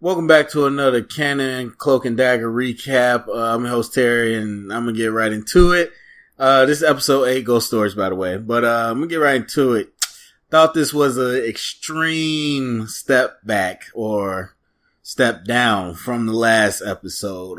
Welcome back to another Canon Cloak and Dagger recap. I'm your host Terry, and I'm gonna get right into it. This is episode 8, Ghost Stories, by the way. But I'm gonna get right into it. Thought this was an extreme step back or step down from the last episode.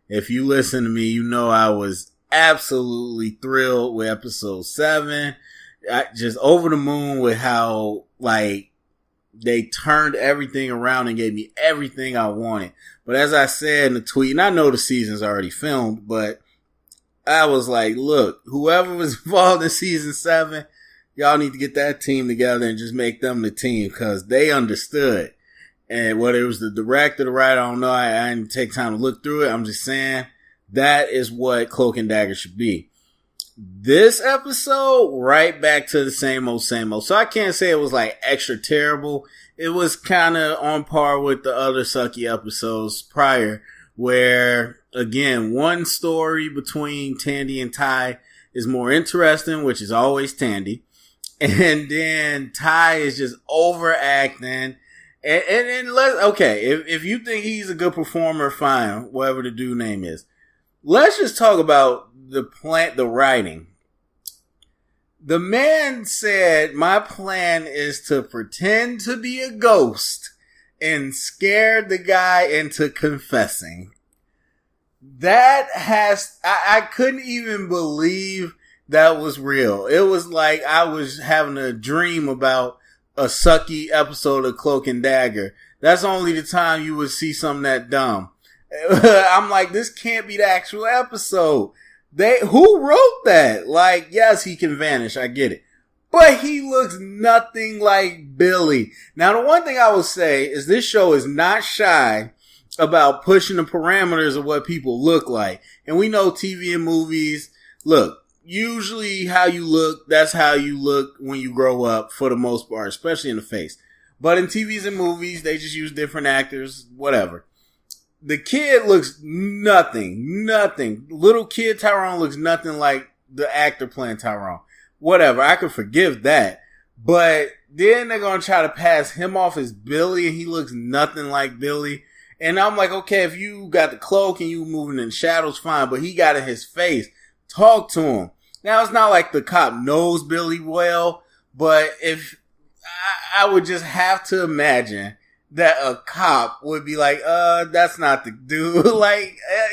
If you listen to me, you know I was absolutely thrilled with episode 7. Just over the moon with how, they turned everything around and gave me everything I wanted. But as I said in the tweet, and I know the season's already filmed, but I was like, look, whoever was involved in season 7, y'all need to get that team together and just make them the team, because they understood. And whether it was the director, the writer, I don't know. I didn't take time to look through it. I'm just saying that is what Cloak and Dagger should be. This episode, right back to the same old, same old. So I can't say it was extra terrible. It was kind of on par with the other sucky episodes prior, where, again, one story between Tandy and Ty is more interesting, which is always Tandy. And then Ty is just overacting. And okay, if you think he's a good performer, fine, whatever the dude name is. Let's just talk about the writing. The man said, my plan is to pretend to be a ghost and scare the guy into confessing. I couldn't even believe that was real. It was like I was having a dream about a sucky episode of Cloak and Dagger. That's only the time you would see something that dumb. I'm like, this can't be the actual episode. Who wrote that? Yes, he can vanish. I get it. But he looks nothing like Billy. Now, the one thing I will say is this show is not shy about pushing the parameters of what people look like. And we know TV and movies, look, usually how you look, that's how you look when you grow up for the most part, especially in the face. But in TVs and movies, they just use different actors, whatever. The kid looks nothing. Little kid Tyrone looks nothing like the actor playing Tyrone. Whatever, I can forgive that. But then they're going to try to pass him off as Billy, and he looks nothing like Billy. And I'm like, okay, if you got the cloak and you moving in shadows, fine. But he got in his face. Talk to him. Now, it's not like the cop knows Billy well, but if I would just have to imagine that a cop would be like, that's not the dude.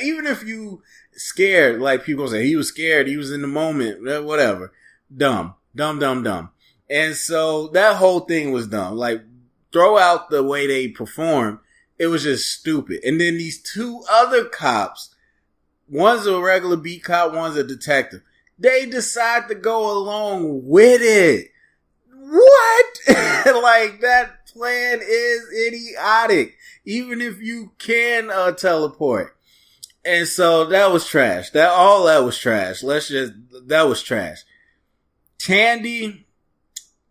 Even if you scared, people say he was scared, he was in the moment, whatever. Dumb. And so that whole thing was dumb. Throw out the way they performed. It was just stupid. And then these two other cops, one's a regular beat cop, one's a detective. They decide to go along with it. What? That plan is idiotic. Even if you can teleport. And so that was trash. That was trash. That was trash. Tandy,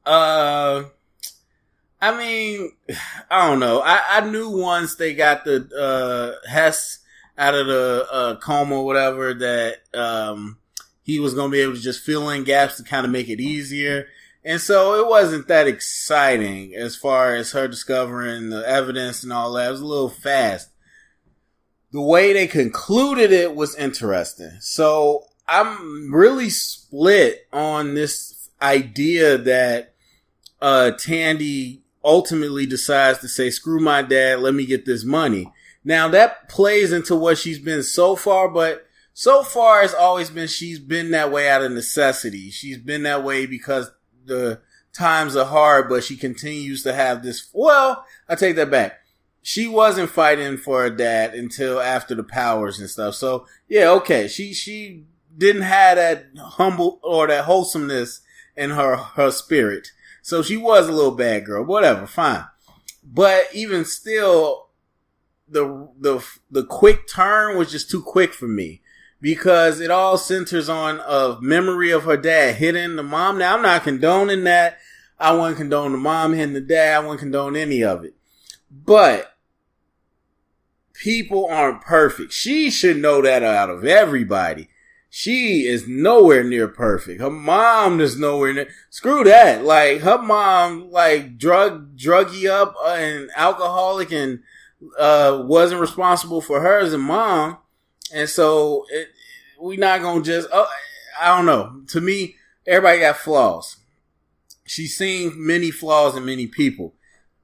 I don't know. I knew once they got the Hess out of the coma or whatever that he was going to be able to just fill in gaps to kind of make it easier. And so it wasn't that exciting as far as her discovering the evidence and all that. It was a little fast. The way they concluded it was interesting. So I'm really split on this idea that Tandy ultimately decides to say, screw my dad, let me get this money. Now that plays into what she's been so far, but so far it's always been she's been that way out of necessity. She's been that way because the times are hard, but she continues to have this. Well, I take that back. She wasn't fighting for her dad until after the powers and stuff. So yeah, okay. She didn't have that humble or that wholesomeness in her spirit. So she was a little bad girl. Whatever, fine. But even still, the quick turn was just too quick for me. Because it all centers on a memory of her dad hitting the mom. Now, I'm not condoning that. I wouldn't condone the mom hitting the dad. I wouldn't condone any of it. But people aren't perfect. She should know that out of everybody. She is nowhere near perfect. Her mom is nowhere near. Screw that. Her mom, druggy up and alcoholic and wasn't responsible for her as a mom. And so we not going to just, I don't know. To me, everybody got flaws. She's seen many flaws in many people.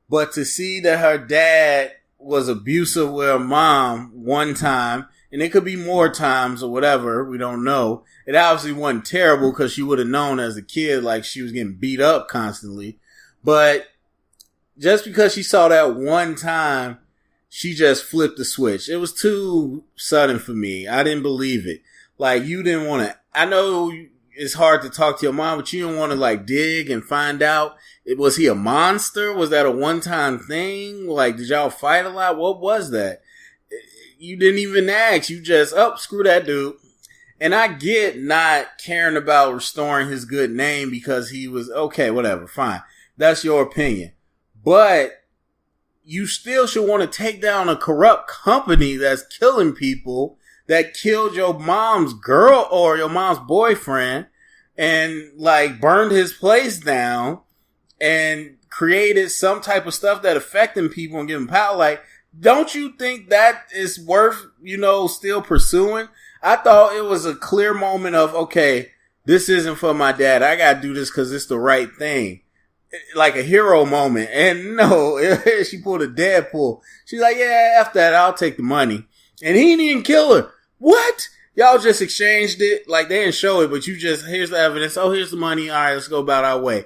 But to see that her dad was abusive with her mom one time, and it could be more times or whatever, we don't know. It obviously wasn't terrible because she would have known as a kid like she was getting beat up constantly. But just because she saw that one time, she just flipped the switch. It was too sudden for me. I didn't believe it. Like, you didn't want to, I know it's hard to talk to your mom, but you didn't want to like dig and find out. Was he a monster? Was that a one-time thing? Like, did y'all fight a lot? What was that? You didn't even ask. You just, screw that dude. And I get not caring about restoring his good name because he was, okay, whatever, fine. That's your opinion. But you still should want to take down a corrupt company that's killing people, that killed your mom's girl or your mom's boyfriend and like burned his place down and created some type of stuff that affecting people and giving power. Like, don't you think that is worth, still pursuing? I thought it was a clear moment of, okay, this isn't for my dad. I gotta do this because it's the right thing. Like a hero moment. And no, she pulled a Deadpool. She's like, yeah, after that, I'll take the money. And he didn't even kill her. What? Y'all just exchanged it. Like, they didn't show it, but you just, here's the evidence. Oh, here's the money. All right, let's go about our way.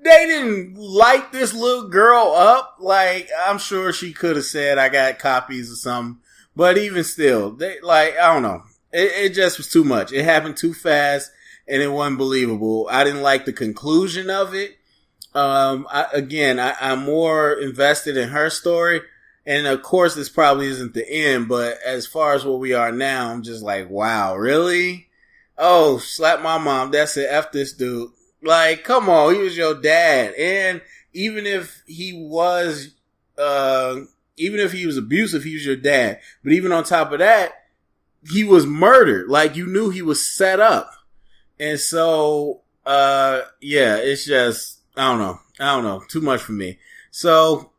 They didn't light this little girl up. Like, I'm sure she could have said, I got copies or something. But even still, I don't know. It just was too much. It happened too fast and it wasn't believable. I didn't like the conclusion of it. I'm more invested in her story. And of course, this probably isn't the end, but as far as where we are now, I'm just like, wow, really? Oh, slap my mom. That's it. F this dude. Like, come on, he was your dad. And even if he was abusive, he was your dad. But even on top of that, he was murdered. Like, you knew he was set up. And so, it's just, I don't know. Too much for me. So,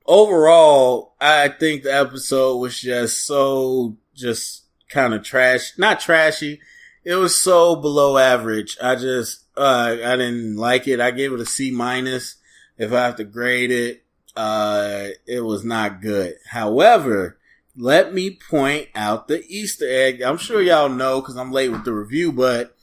overall, I think the episode was just kind of trash. Not trashy. It was so below average. I didn't like it. I gave it a C-. If I have to grade it, it was not good. However, let me point out the Easter egg. I'm sure y'all know because I'm late with the review, but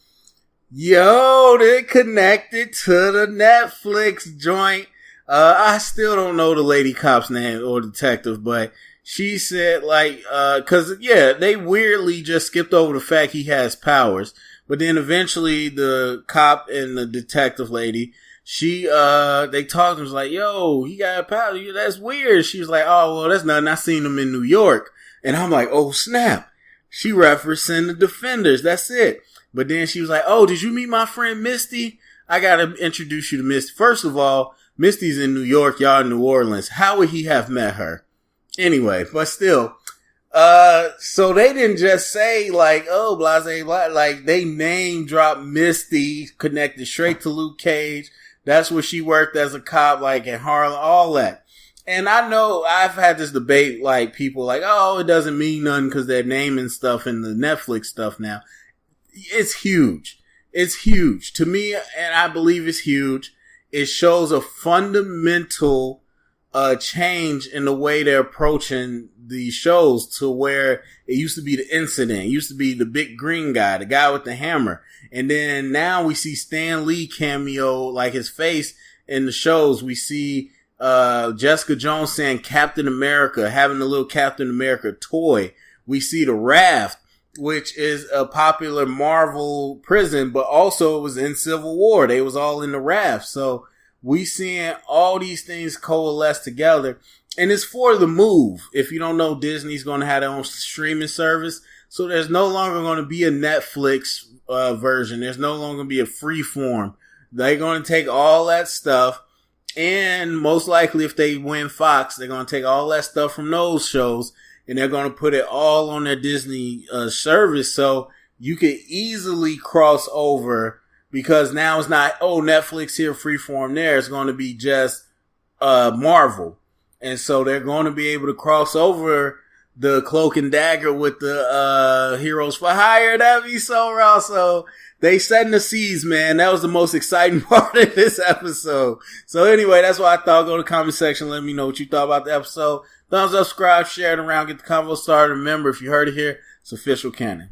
they connected to the Netflix joint. I still don't know the lady cop's name or detective, but she said they weirdly just skipped over the fact he has powers. But then eventually the cop and the detective lady, they talked and was like, yo, he got power. That's weird. She was like, oh, well, that's nothing. I seen him in New York. And I'm like, oh, snap. She referencing the Defenders. That's it. But then she was like, oh, did you meet my friend Misty? I got to introduce you to Misty. First of all, Misty's in New York. Y'all in New Orleans. How would he have met her? Anyway, but still. So they didn't just say like, oh, blase, blah, like they name dropped Misty, connected straight to Luke Cage. That's where she worked as a cop, like in Harlem, all that. And I know I've had this debate, like people like, oh, it doesn't mean nothing because they're naming stuff in the Netflix stuff now. It's huge. It's huge to me. And I believe it's huge. It shows a fundamental change in the way they're approaching the shows to where it used to be the incident. It used to be the big green guy, the guy with the hammer. And then now we see Stan Lee cameo, like his face in the shows. We see Jessica Jones saying Captain America, having a little Captain America toy. We see the Raft, which is a popular Marvel prison, but also it was in Civil War. They was all in the Raft. So we seeing all these things coalesce together. And it's for the move. If you don't know, Disney's going to have their own streaming service. So there's no longer going to be a Netflix version. There's no longer going to be a Freeform. They're going to take all that stuff. And most likely if they win Fox, they're going to take all that stuff from those shows and they're going to put it all on their Disney service. So you could easily cross over because now it's not, oh, Netflix here, Freeform there. It's going to be just Marvel. And so they're going to be able to cross over the Cloak and Dagger with the Heroes for Hire. That'd be so raw. So they setting the seas, man. That was the most exciting part of this episode. So anyway, that's why I thought. Go to the comment section. Let me know what you thought about the episode. Thumbs up, subscribe, share it around, get the convo started. Remember, if you heard it here, it's official canon.